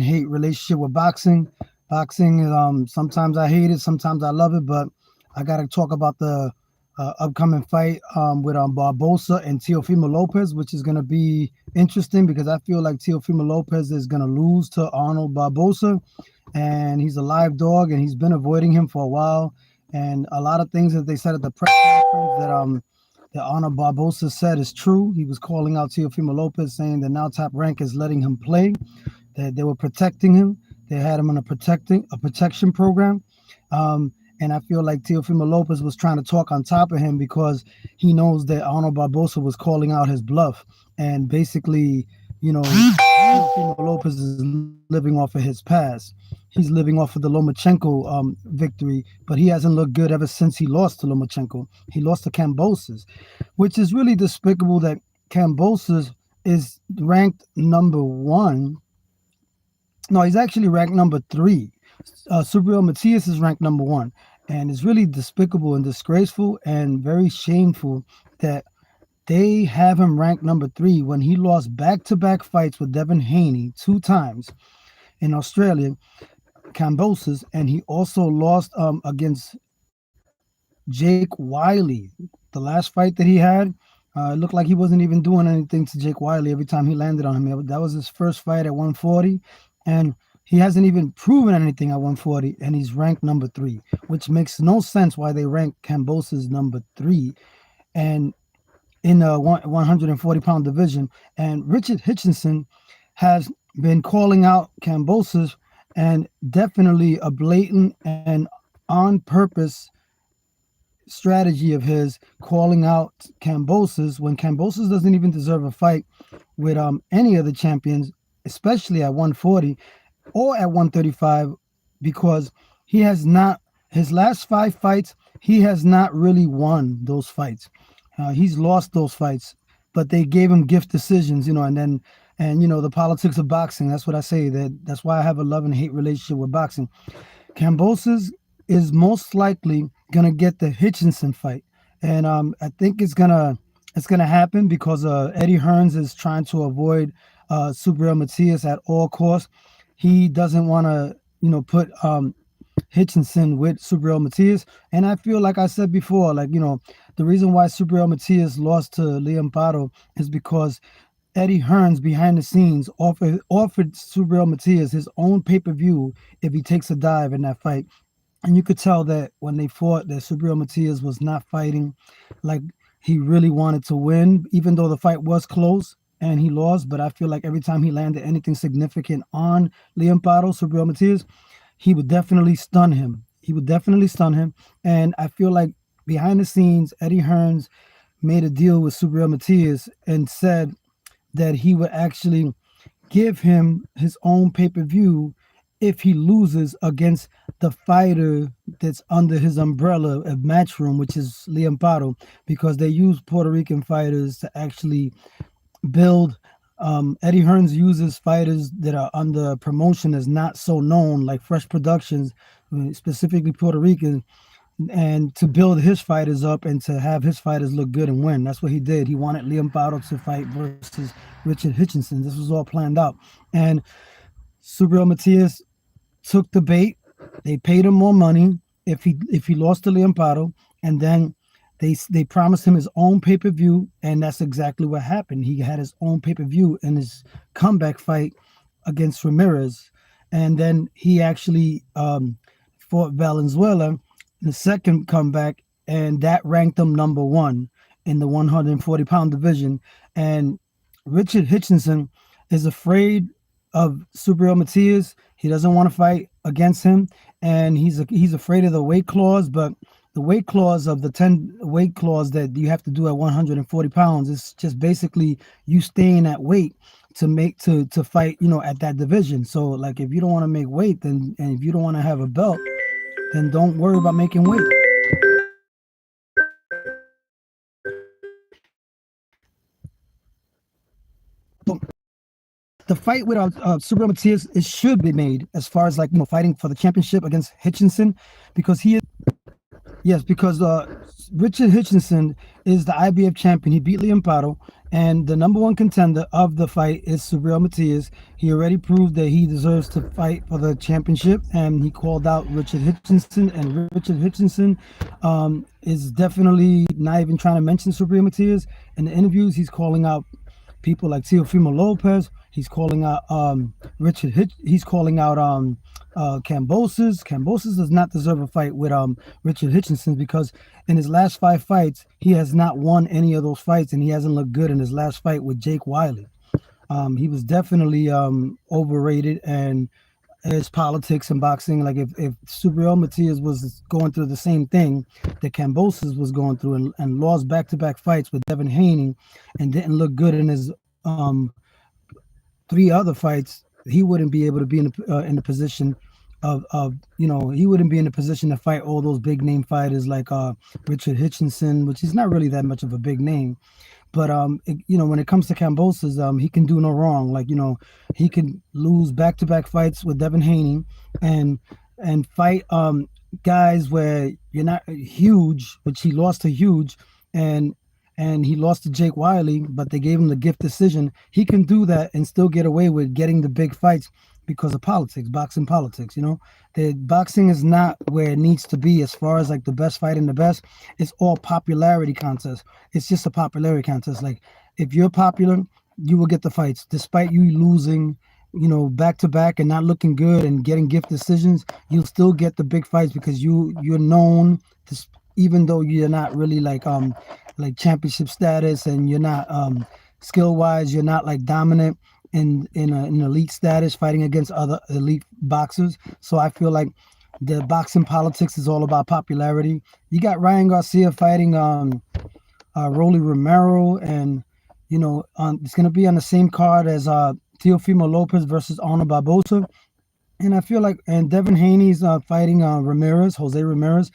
hate relationship with boxing. Boxing is sometimes I hate it, sometimes I love it, but I gotta talk about the upcoming fight with Barbosa and Teofimo Lopez, which is gonna be interesting because I feel like Teofimo Lopez is gonna lose to Arnold Barbosa, and he's a live dog, and he's been avoiding him for a while. And a lot of things that they said at the press conference that Arnold Barbosa said is true. He was calling out Teofimo Lopez, saying that now Top Rank is letting him play, that they were protecting him. They had him on a protection program. And I feel like Teofimo Lopez was trying to talk on top of him because he knows that Arnold Barbosa was calling out his bluff. And basically, Teofimo Lopez is living off of his past. He's living off of the Lomachenko victory, but he hasn't looked good ever since he lost to Lomachenko. He lost to Kambosos, which is really despicable that Kambosos is ranked number one. No, he's actually ranked number three. Subriel Matias is ranked number one. And it's really despicable and disgraceful and very shameful that they have him ranked number three when he lost back-to-back fights with Devin Haney 2 times in Australia, Kambosos, and he also lost against Jake Wiley. The last fight that he had, it looked like he wasn't even doing anything to Jake Wiley every time he landed on him. That was his first fight at 140, and he hasn't even proven anything at 140, and he's ranked number three, which makes no sense why they rank Kambosos number three. And in the 140-pound division. And Richard Hitchinson has been calling out Kambosos, and definitely a blatant and on purpose strategy of his calling out Kambosos when Kambosos doesn't even deserve a fight with any of the champions, especially at 140 or at 135, because he has not, his last 5 fights, he has not really won those fights. He's lost those fights, but they gave him gift decisions, and the politics of boxing. That's what I say. That's why I have a love and hate relationship with boxing. Kambosos is most likely gonna get the Hitchinson fight, and I think it's gonna happen because Eddie Hearns is trying to avoid Subriel Matias at all costs. He doesn't want to, put Hitchinson with Subriel Matias. And I feel like I said before, the reason why Subriel Matias lost to Liam Paro is because Eddie Hearns behind the scenes offered Subriel Matias his own pay-per-view if he takes a dive in that fight. And you could tell that when they fought that Subriel Matias was not fighting like he really wanted to win, even though the fight was close and he lost. But I feel like every time he landed anything significant on Liam Paro, Subriel Matias, he would definitely stun him. And I feel like behind the scenes, Eddie Hearns made a deal with Subriel Matias and said that he would actually give him his own pay-per-view if he loses against the fighter that's under his umbrella of Matchroom, which is Liam Paro, because they use Puerto Rican fighters to actually build. Eddie Hearns uses fighters that are under promotion as not so known, like Fresh Productions, specifically Puerto Rican, and to build his fighters up and to have his fighters look good and win. That's what he did. He wanted Liam Paro to fight versus Richard Hitchinson. This was all planned out. And Subriel Matias took the bait. They paid him more money if he lost to Liam Paro, and then they promised him his own pay-per-view, and that's exactly what happened. He had his own pay-per-view in his comeback fight against Ramirez, and then he actually fought Valenzuela in the second comeback, and that ranked him number one in the 140-pound division. And Richard Hitchinson is afraid of Subriel Matias. He doesn't want to fight against him, and he's afraid of the weight clause. But the weight clause of the 10 weight clause that you have to do at 140 pounds is just basically you staying at weight to fight, at that division. So like if you don't want to make weight, then, and if you don't want to have a belt, then don't worry about making weight. The fight with Subriel Matias, it should be made as far as fighting for the championship against Hitchinson, because he is. Yes, because Richard Hitchinson is the IBF champion. He beat Liam Paro, And the number one contender of the fight is Subriel Matias. He already proved that he deserves to fight for the championship, and he called out Richard Hitchinson. And Richard Hitchinson is definitely not even trying to mention Subriel Matias in the interviews. He's calling out people like Teofimo Lopez. He's calling out he's calling out Cambosis. Cambosis does not deserve a fight with Richard Hitchinson because in his last 5 fights he has not won any of those fights, and he hasn't looked good in his last fight with Jake Wiley. He was definitely overrated, and his politics in boxing. Like if Subriel Matias was going through the same thing that Cambosis was going through and lost back-to-back fights with Devin Haney and didn't look good in his 3 other fights, he wouldn't be able to be in the position of he wouldn't be in a position to fight all those big name fighters like Richard Hitchinson, which is not really that much of a big name. But when it comes to Cambosis, he can do no wrong. Like he can lose back-to-back fights with Devin Haney, and fight guys where you're not huge, which he lost to huge, and he lost to Jake Wiley, but they gave him the gift decision. He can do that and still get away with getting the big fights because of politics, boxing politics. The boxing is not where it needs to be as far as like the best fighting the best. It's all popularity contest. It's just a popularity contest. Like if you're popular, you will get the fights, despite you losing, back to back and not looking good and getting gift decisions. You'll still get the big fights because you're known to, even though you're not really like championship status, and you're not skill wise, you're not like dominant in an elite status fighting against other elite boxers. So I feel like the boxing politics is all about popularity. You got Ryan Garcia fighting Rolly Romero, and it's gonna be on the same card as Teofimo Lopez versus Arnold Barbosa. And I feel like, and Devin Haney's fighting Jose Ramirez.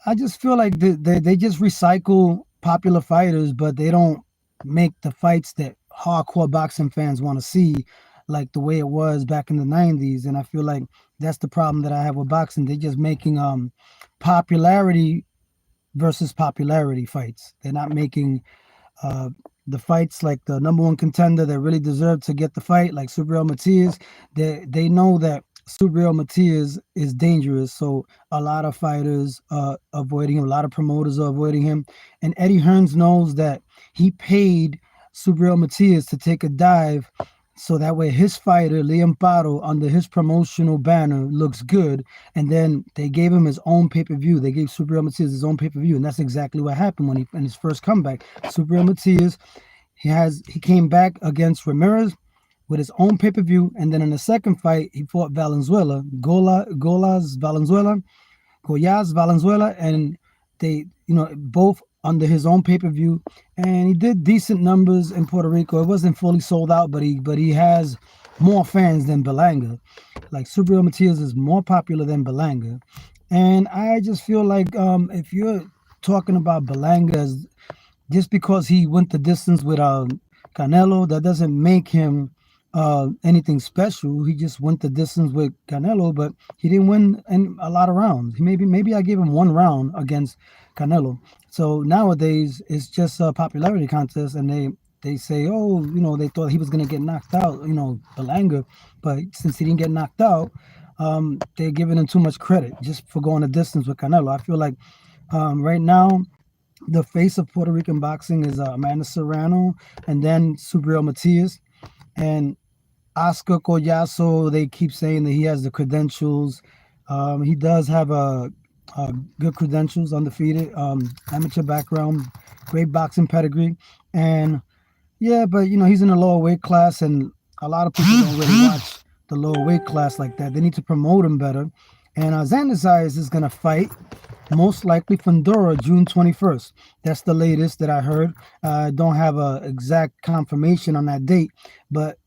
I just feel like they just recycle popular fighters, but they don't make the fights that hardcore boxing fans want to see, like the way it was back in the 90s. And I feel like that's the problem that I have with boxing. They're just making popularity versus popularity fights. They're not making the fights like the number one contender that really deserve to get the fight, like Subriel Matias. They know that Subriel Matias is dangerous, so a lot of fighters avoiding him, a lot of promoters are avoiding him, and Eddie Hearns knows that he paid Subriel Matias to take a dive, so that way his fighter Liam Paro under his promotional banner looks good, and then they gave him his own pay-per-view. They gave Subriel Matias his own pay-per-view, and that's exactly what happened when in his first comeback. Subriel Matias, he came back against Ramirez with his own pay-per-view, and then in the second fight he fought Valenzuela, Goyaz Valenzuela, and they both under his own pay-per-view, and he did decent numbers in Puerto Rico. It wasn't fully sold out, but he has more fans than Belanga. Like Subriel Matias is more popular than Belanga, and I just feel like if you're talking about Belanga as just because he went the distance with Canelo, that doesn't make him anything special. He just went the distance with Canelo, but he didn't win a lot of rounds. Maybe I gave him 1 round against Canelo. So nowadays it's just a popularity contest, and they say, oh, they thought he was gonna get knocked out, Belanga, but since he didn't get knocked out, they're giving him too much credit just for going the distance with Canelo. I feel like right now the face of Puerto Rican boxing is Amanda Serrano, and then Subriel Matias, and Oscar Collazo. They keep saying that he has the credentials. He does have a good credentials, undefeated, amateur background, great boxing pedigree, and yeah, but he's in a lower weight class, and a lot of people don't really watch the lower weight class like that. They need to promote him better. And Xanderzayas is gonna fight most likely Fundora June 21st. That's the latest that I heard. I don't have a exact confirmation on that date, but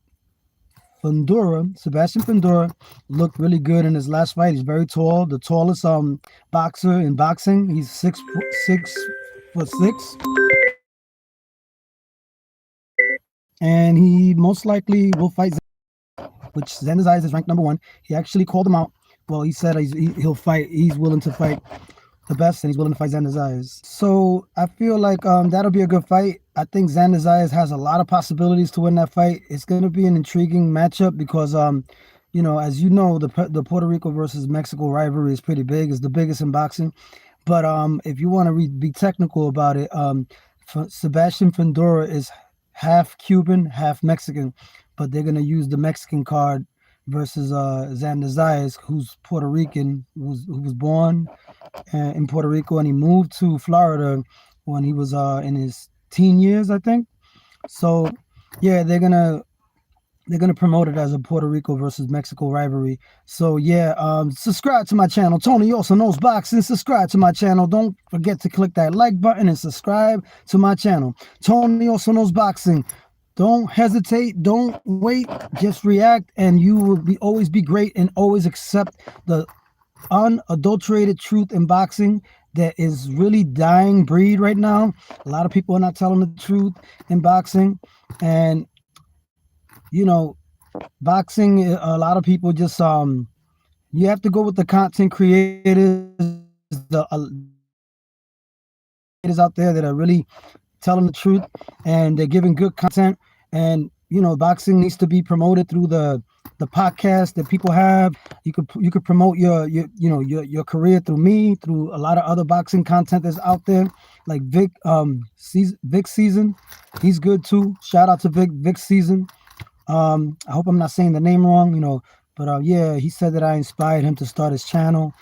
Sebastian Fundora looked really good in his last fight. He's very tall, the tallest boxer in boxing. He's 6'6", and he most likely will fight, which Xanderzayas is ranked number 1. He actually called him out. Well, he said he'll fight. He's willing to fight the best, and he's willing to fight Xanderzayas. So I feel like that'll be a good fight. I think Xanderzayas has a lot of possibilities to win that fight. It's going to be an intriguing matchup because, as you know, the Puerto Rico versus Mexico rivalry is pretty big. It's the biggest in boxing. But if you want to be technical about it, Sebastian Fundora is half Cuban, half Mexican, but they're going to use the Mexican card versus Xander Zayas, who's Puerto Rican, who was born in Puerto Rico, and he moved to Florida when he was in his teen years, I think. So, yeah, they're gonna promote it as a Puerto Rico versus Mexico rivalry. So yeah, subscribe to my channel. Tony also knows boxing. Subscribe to my channel. Don't forget to click that like button and subscribe to my channel. Tony also knows boxing. Don't hesitate. Don't wait. Just react, and you will always be great and always accept the unadulterated truth in boxing that is really dying breed right now. A lot of people are not telling the truth in boxing, and you know, boxing. A lot of people just you have to go with the content creators, the out there that are really telling the truth and they're giving good content. And boxing needs to be promoted through the podcast that people have. You could promote your career through me, through a lot of other boxing content that's out there, like Vic Season. He's good too. Shout out to Vic Season. I hope I'm not saying the name wrong, but yeah, he said that I inspired him to start his channel.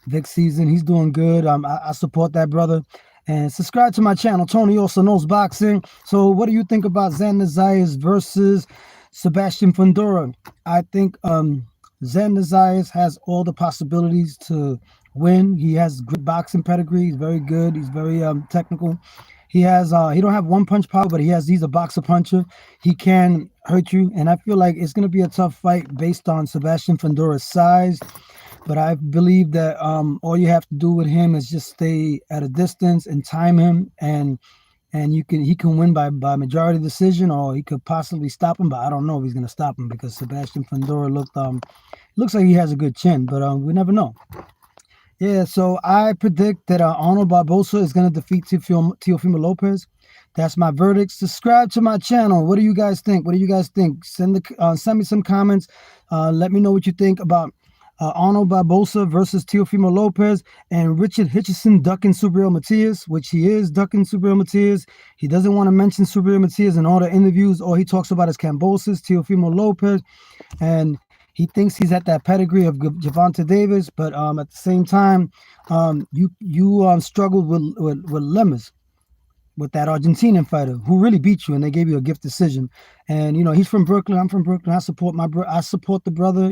Vic Season, he's doing good. I support that brother. And subscribe to my channel. Tony also knows boxing. So what do you think about Xander Zayas versus Sebastian Fundora? I think Xander Zayas has all the possibilities to win. He has good boxing pedigree. He's very good. He's very technical. He don't have one punch power, but he's a boxer puncher. He can hurt you, and I feel like it's gonna be a tough fight based on Sebastian Fundora's size. But I believe that all you have to do with him is just stay at a distance and time him, and he can win by majority decision, or he could possibly stop him. But I don't know if he's gonna stop him because Sebastian Fundora looks like he has a good chin, but we never know. Yeah, so I predict that Arnold Barbosa is going to defeat Teofimo Lopez. That's my verdict. Subscribe to my channel. What do you guys think? What do you guys think? Send me some comments. Let me know what you think about Arnold Barbosa versus Teofimo Lopez and Richard Hitchison ducking Subriel Matias, which he is ducking Subriel Matias. He doesn't want to mention Subriel Matias in all the interviews. All he talks about is Cambosis, Teofimo Lopez, and he thinks he's at that pedigree of Gervonta Davis, but at the same time, you struggled with Lemus, with that Argentinian fighter who really beat you, and they gave you a gift decision. And he's from Brooklyn. I'm from Brooklyn. I support I support the brother,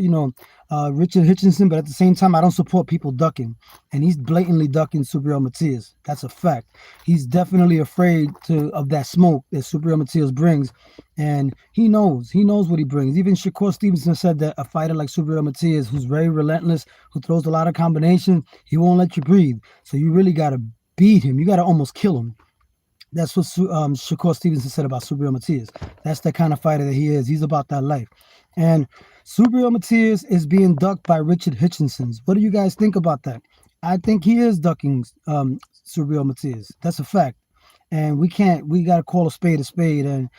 Richard Hitchinson, but at the same time, I don't support people ducking. And he's blatantly ducking Subriel Matias. That's a fact. He's definitely afraid of that smoke that Subriel Matias brings, and he knows what he brings. Even Shakur Stevenson said that a fighter like Subriel Matias, who's very relentless, who throws a lot of combinations, he won't let you breathe. So you really got to beat him. You got to almost kill him. That's what Shakur Stevenson said about Subriel Matias. That's the kind of fighter that he is. He's about that life. And Subriel Matias is being ducked by Richard Hitchinson. What do you guys think about that? I think he is ducking Subriel Matias. That's a fact. And we got to call a spade a spade. And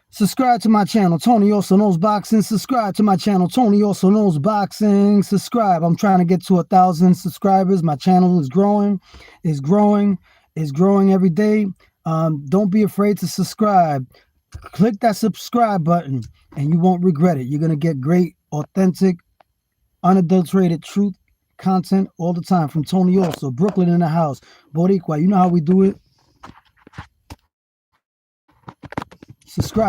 subscribe to my channel. Tony also knows boxing. Subscribe to my channel. Tony also knows boxing. Subscribe. I'm trying to get to 1,000 subscribers. My channel is growing every day. Don't be afraid to subscribe. Click that subscribe button and you won't regret it. You're going to get great, authentic, unadulterated truth content all the time from Tony also. Brooklyn in the house. Boricua, you know how we do it. Subscribe.